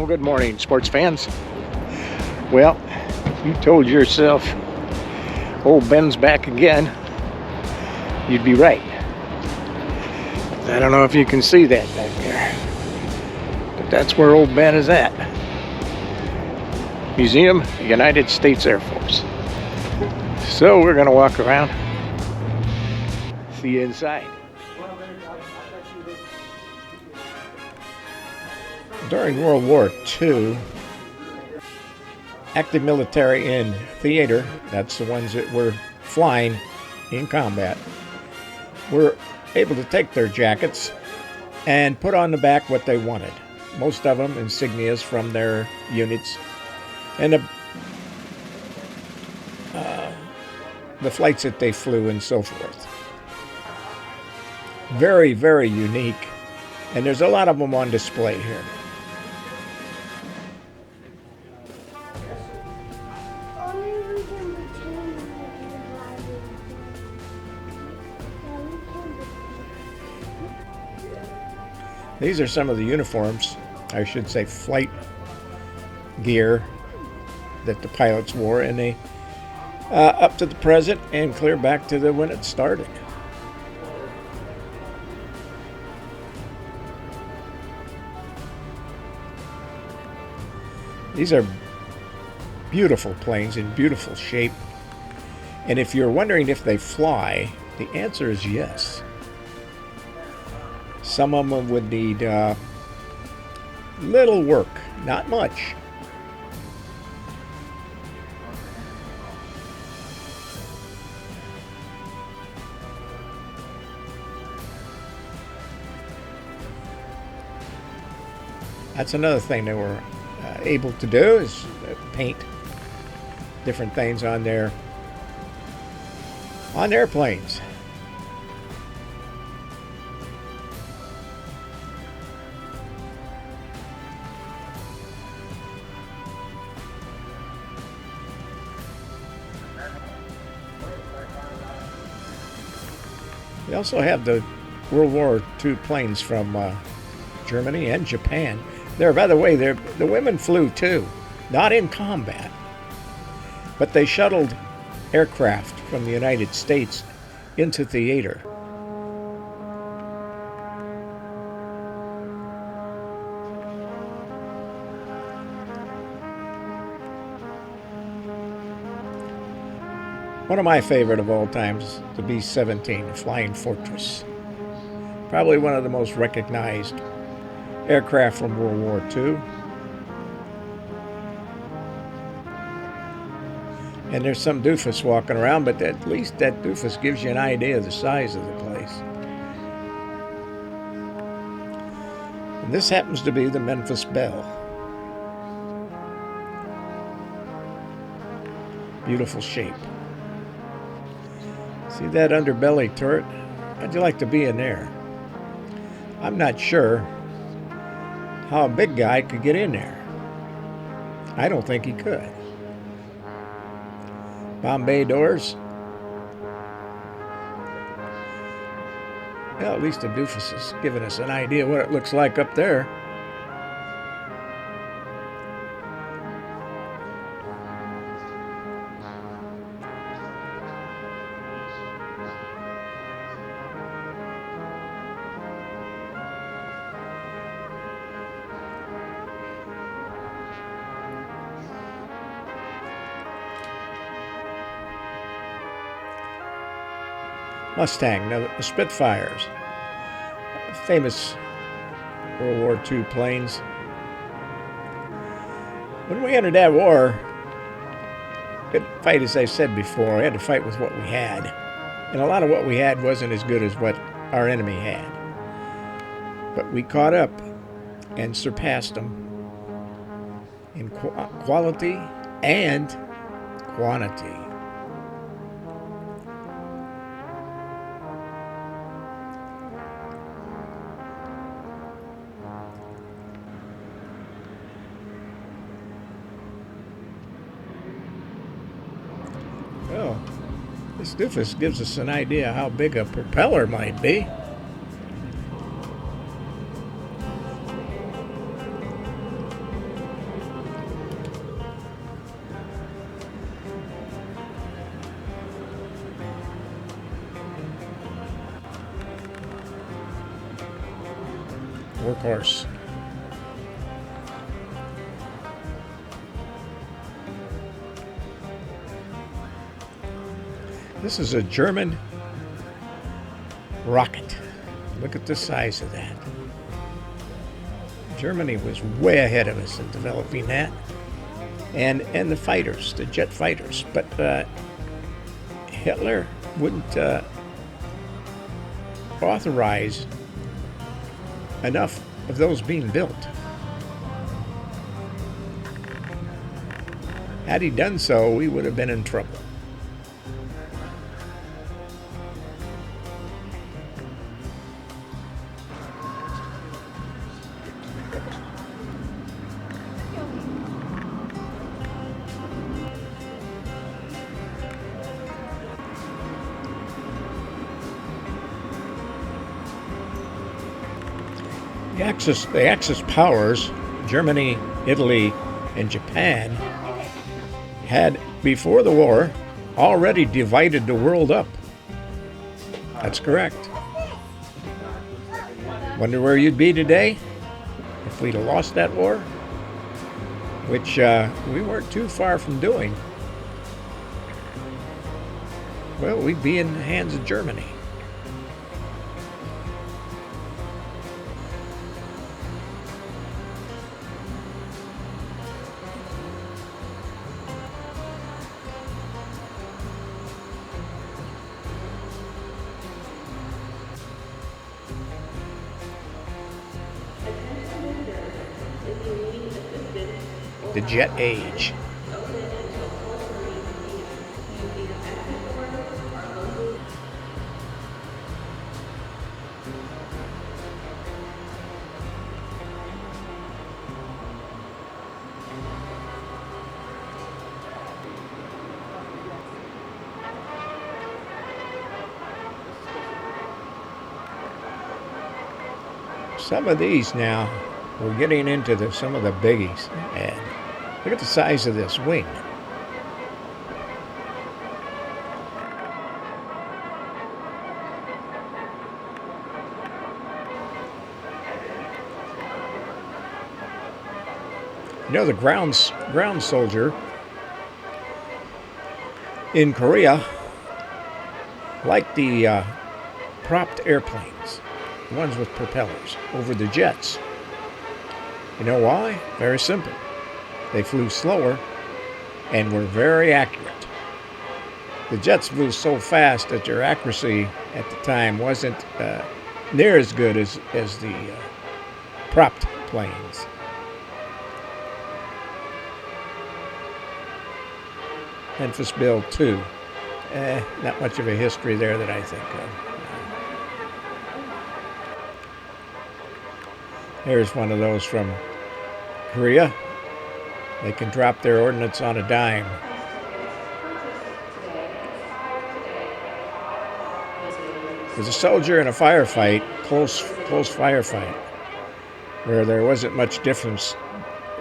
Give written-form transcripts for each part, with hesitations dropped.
good morning, sports fans. Well, you told yourself old Ben's back again. You'd be right. I don't know if you can see that back there, but that's where old Ben is at. Museum, United States Air Force. So we're gonna walk around, see inside. During World War II, active military in theater, that's the ones that were flying in combat, were able to take their jackets and put on the back what they wanted. Most of them insignias from their units and the flights that they flew and so forth. Very, very unique, and there's a lot of them on display here. These are some of the uniforms, I should say flight gear, that the pilots wore, and they up to the present and clear back to the when it started. These are beautiful planes in beautiful shape, and if you're wondering if they fly, the answer is yes. Some of them would need little work, not much. That's another thing they were able to do, is paint different things on their planes. They also have the World War II planes from Germany and Japan. There, by the way, the women flew too, not in combat, but they shuttled aircraft from the United States into theater. One of my favorite of all times, the B-17, the Flying Fortress. Probably one of the most recognized aircraft from World War II. And there's some doofus walking around, but at least that doofus gives you an idea of the size of the place. And this happens to be the Memphis Belle. Beautiful shape. See that underbelly turret? How'd you like to be in there? I'm not sure how a big guy could get in there. I don't think he could. Bombay doors. Well, at least the doofus is giving us an idea what it looks like up there. Mustang, now the Spitfires, famous World War II planes. When we entered that war, good fight, as I said before. We had to fight with what we had, and a lot of what we had wasn't as good as what our enemy had. But we caught up and surpassed them in quality and quantity. Well, this doofus gives us an idea how big a propeller might be. workhorse. This is a German rocket. Look at the size of that. Germany was way ahead of us in developing that. And the fighters, the jet fighters. But Hitler wouldn't authorize enough of those being built. Had he done so, we would have been in trouble. The Axis powers, Germany, Italy, and Japan, had, before the war, already divided the world up. That's correct. Wonder where you'd be today if we'd have lost that war? Which we weren't too far from doing. Well, we'd be in the hands of Germany. The jet age. Some of these now, we're getting into some of the biggies. And look at the size of this wing. You know, the ground soldier in Korea liked the propped airplanes, the ones with propellers, over the jets. You know why? Very simple. They flew slower and were very accurate. The jets flew so fast that their accuracy at the time wasn't near as good as the propped planes. Memphis Bill 2. Not much of a history there that I think of. Here's one of those from Korea. They can drop their ordnance on a dime. There's a soldier in a firefight, close firefight, where there wasn't much difference,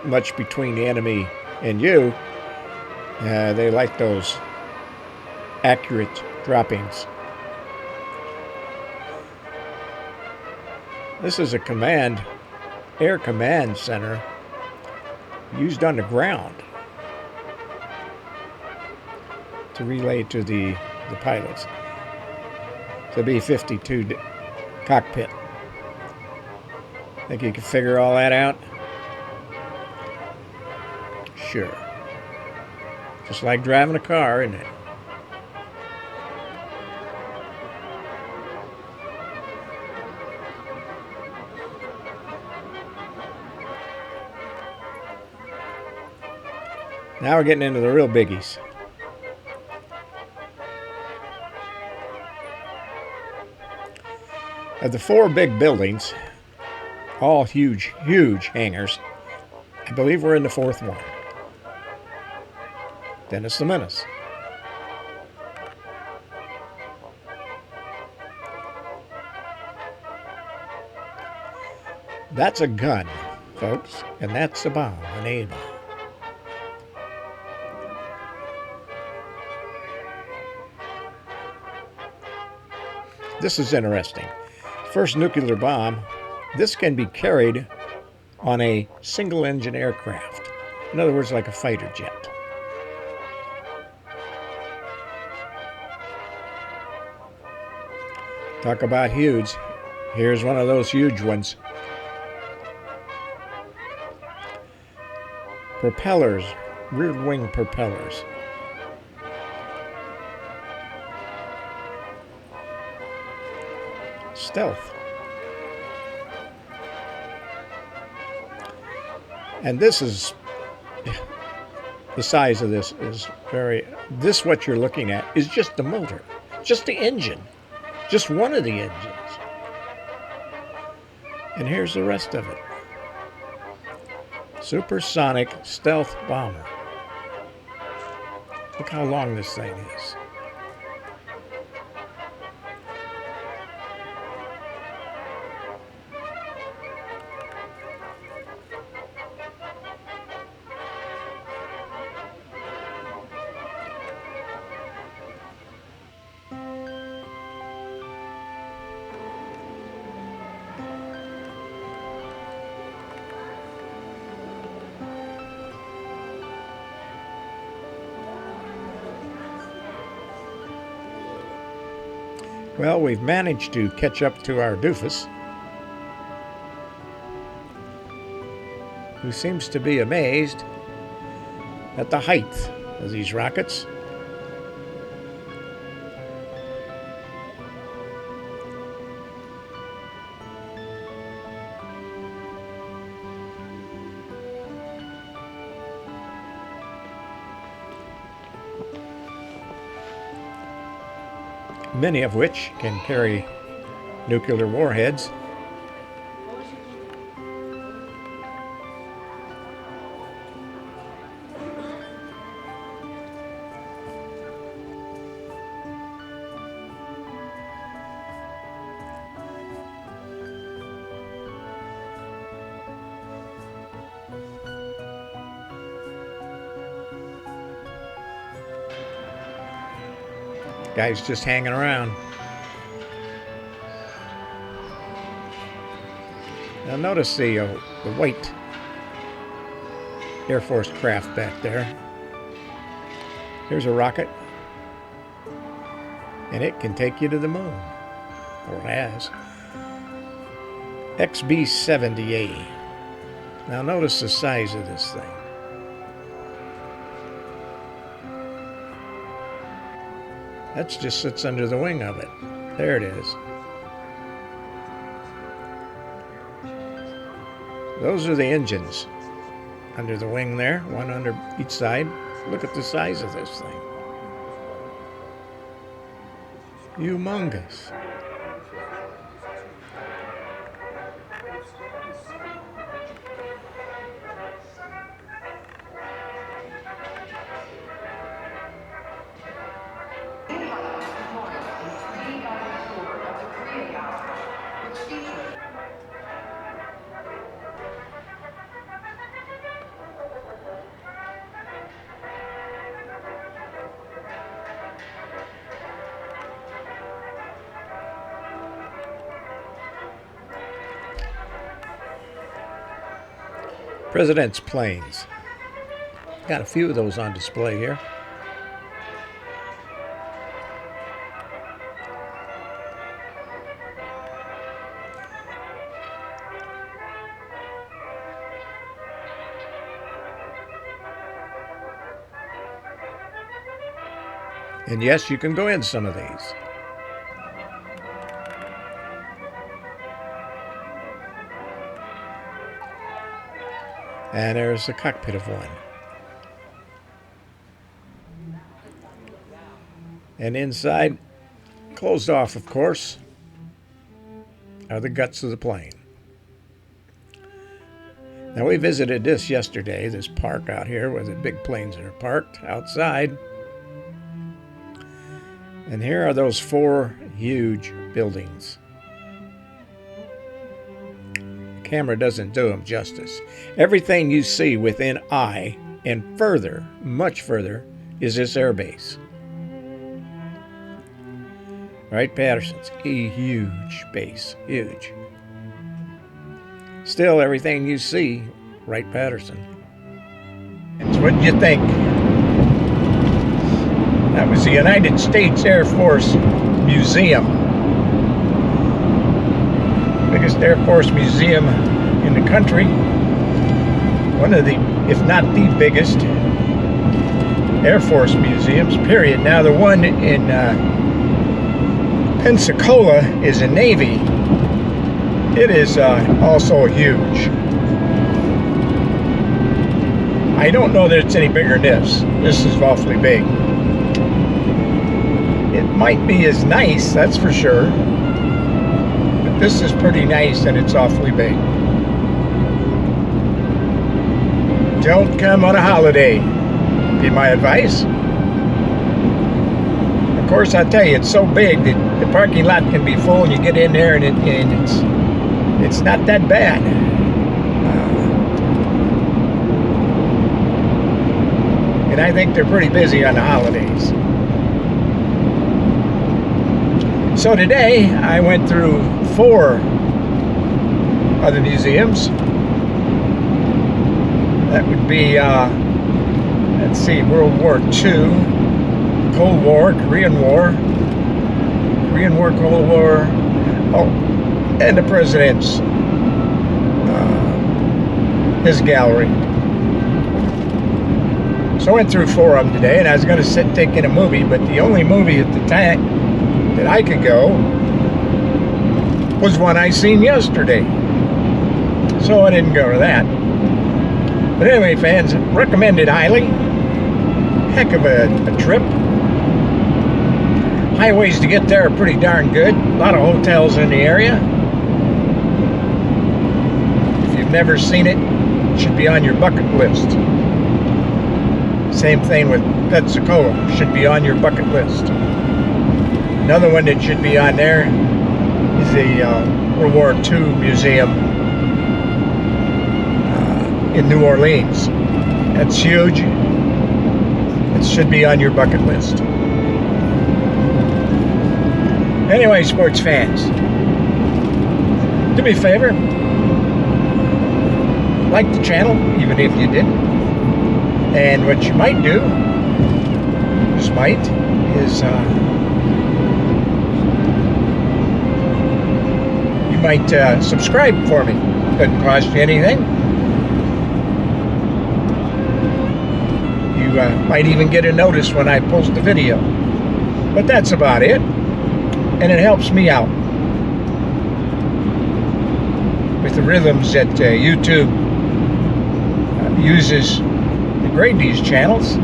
much between the enemy and you. They like those accurate droppings. This is a air command center used on the ground to relay to the pilots. The B-52 cockpit. Think you can figure all that out? Sure. Just like driving a car, isn't it? Now we're getting into the real biggies. Of the four big buildings, all huge hangars, I believe we're in the fourth one. Dennis the Menace. That's a gun, folks, and that's a bomb, an A-bomb. This is interesting. First nuclear bomb This can be carried on a single-engine aircraft. In other words, like a fighter jet. Talk about huge. Here's one of those huge ones. Propellers, rear wing propellers. Stealth. And this is, the size of this is this what you're looking at is just the motor, just the engine, just one of the engines. And here's the rest of it. Supersonic stealth bomber. Look how long this thing is. Well, we've managed to catch up to our doofus, who seems to be amazed at the height of these rockets. Many of which can carry nuclear warheads. Guy's just hanging around. Now notice the white Air Force craft back there. Here's a rocket, and it can take you to the moon, or it has. XB-70A. Now notice the size of this thing. That just sits under the wing of it. There it is. Those are the engines under the wing there, one under each side. Look at the size of this thing. Humongous. President's planes. Got a few of those on display here. And yes, you can go in some of these. And there's the cockpit of one. And inside, closed off, of course, are the guts of the plane. Now, we visited this yesterday, this park out here where the big planes are parked outside. And here are those 4 huge buildings. The camera doesn't do them justice. Everything you see within eye and further, much further, is this air base. Wright-Patterson's a huge base, huge. Still, everything you see, Wright-Patterson. So what did you think? That was the United States Air Force Museum. Biggest Air Force museum in the country. One of the, if not the biggest, Air Force museums, period. Now the one in Pensacola is a Navy. It is also huge. I don't know that it's any bigger than this. This is awfully big. It might be as nice, that's for sure. But this is pretty nice and it's awfully big. Don't come on a holiday, be my advice. Of course, I tell you, it's so big that the parking lot can be full and you get in there and it's not that bad. And I think they're pretty busy on the holidays. So today I went through 4 of the museums. That would be, let's see, World War II, Cold War, Korean War, Cold War, oh, and the President's, his gallery. So I went through 4 of them today, and I was going to sit take in a movie, but the only movie at the time that I could go was one I seen yesterday. So I didn't go to that. But anyway, fans, recommended highly. Heck of a trip. Highways to get there are pretty darn good. A lot of hotels in the area. If you've never seen it, it should be on your bucket list. Same thing with Pensacola, should be on your bucket list. Another one that should be on there is the World War II Museum in New Orleans. That's huge. It should be on your bucket list. Anyway, sports fans, do me a favor, like the channel, even if you didn't. And what you might do, just might, is you might subscribe for me. Doesn't cost you anything. You might even get a notice when I post a video. But that's about it. And it helps me out with the rhythms that YouTube uses to grade these channels.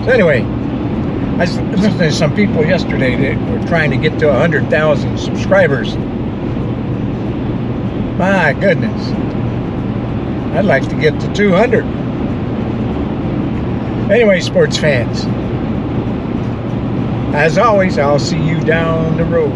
So anyway, I was listening to some people yesterday that were trying to get to 100,000 subscribers. My goodness. I'd like to get to 200. Anyway, sports fans, as always, I'll see you down the road.